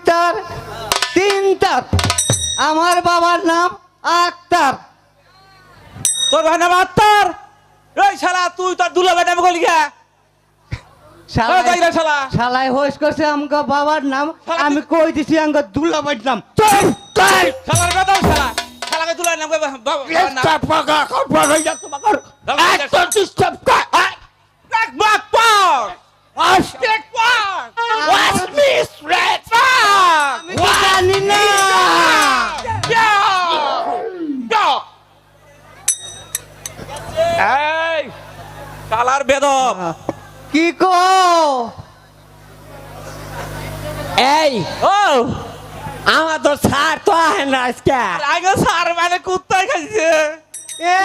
তার 3 তার। আমার বাবার নাম আক্তার। তোর ভাই নাম আত্মার? এই শালা তুই তোর দুলাভাই নাম কইলি কে? শালা শালা শালাই হোস করছে আমগো বাবার নাম, আমি কই দিছি আমগো দুলাভাইয়ের নাম। শালার কথা শালা শালাকে দুলাভাই নাম কই বাবার নাম পাগা কর হই যা তোমার একদম ডিস্টার্ব কর এক বাক পার আস্টেক পার ওয়াস মিস রেড আমি তো জানি না। এই কালার বেদব কি কো? এই ও আমার তো স্যার তো আহে না আজকে আগে সার মানে কুত্তা খাইছে। এ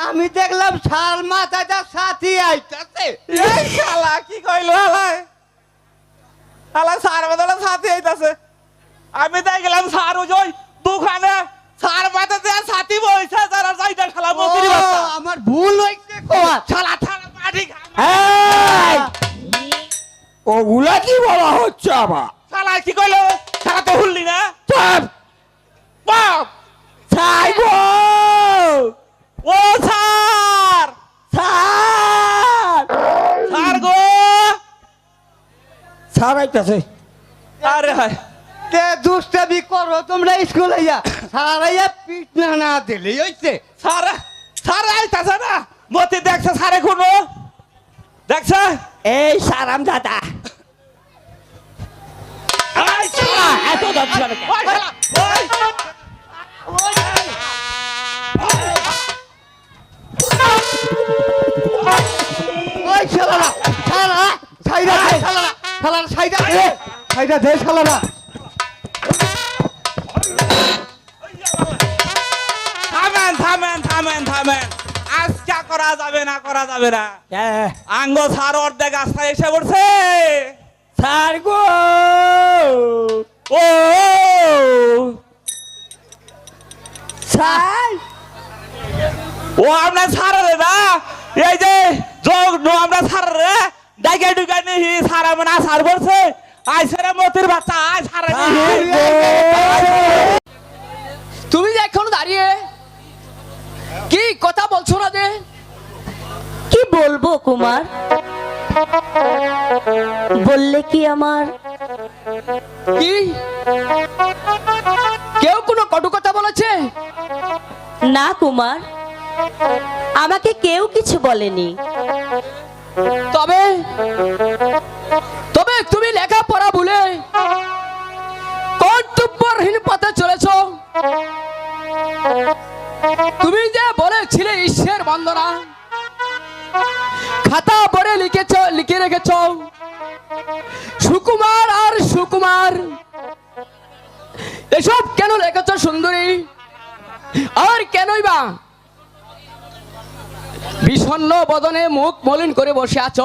আমি দেখলাম শাল মাথাটা সাথী আইতাছে। এই শালা কি কইলো হালাই হালাই সার বদলে সাথে আইতাছে। আমি তাই গেলাম সার ওই দোকানে সার মাথাতে সাথী বইছে যারা যাইতা শালা ও, মতির বাচ্চা আমার ভুল হইছে কো। শালা থালা পাটি খা এই ওগুলা কি বলা হচ্ছে আবার শালা কি কইলো শালা তো হুললি না চুপ বাপ ছাই গো ও স্যার স্যার স্যার গো স্যার আইতাছে আরে হায় তে দুষ্টামি করো তোমরা স্কুলে যা, সারাইয়া পিট না দিলে হইছে। স্যার স্যার আইতাছে না মতি দেখছে স্যারে কোনো দেখছে এই সারাম দাদা এই শালা এত দরকার ওই শালা ওই ওই শালারা শালা ছাইরা দে শালারা, শালারা ছাইরা দে, ছাইরা দে শালারা। থামেন থামেন থামেন থামেন আজকে করা যাবে না করা যাবে না আঙ্গ স্যার অর্ধেক রাস্তায় এসে পড়ছে স্যার গো ও স্যার ও আমরা স্যার রে না এই যে যোগ নো আমরা স্যার রে ডাইকে ডুকে নিহি স্যার আমরা স্যার বলছে আই স্যার মতির বাচ্চা আই স্যার তুমি যে এখনো দাঁড়িয়ে কি কথা বলছো না যে? কি বলবো কুমার, বললে কি আমার কি কেউ কোনো কটু কথা বলেছে? না কুমার, আমাকে কেউ কিছু বলেনি। তবে তবে তুমি লেখাপড়া ভুলে কর্তব্যহীন পথে চলেছ। তুমি যে বলেছিলে ঈশ্বর বন্দনা, খাতা পড়ে লিখে রেখেছ সুকুমার আর সুকুমার, এসব কেন লেখেছ সুন্দরী? আর কেনই বা বিষণ্ণ বদনে মুখ মলিন করে বসে আছো?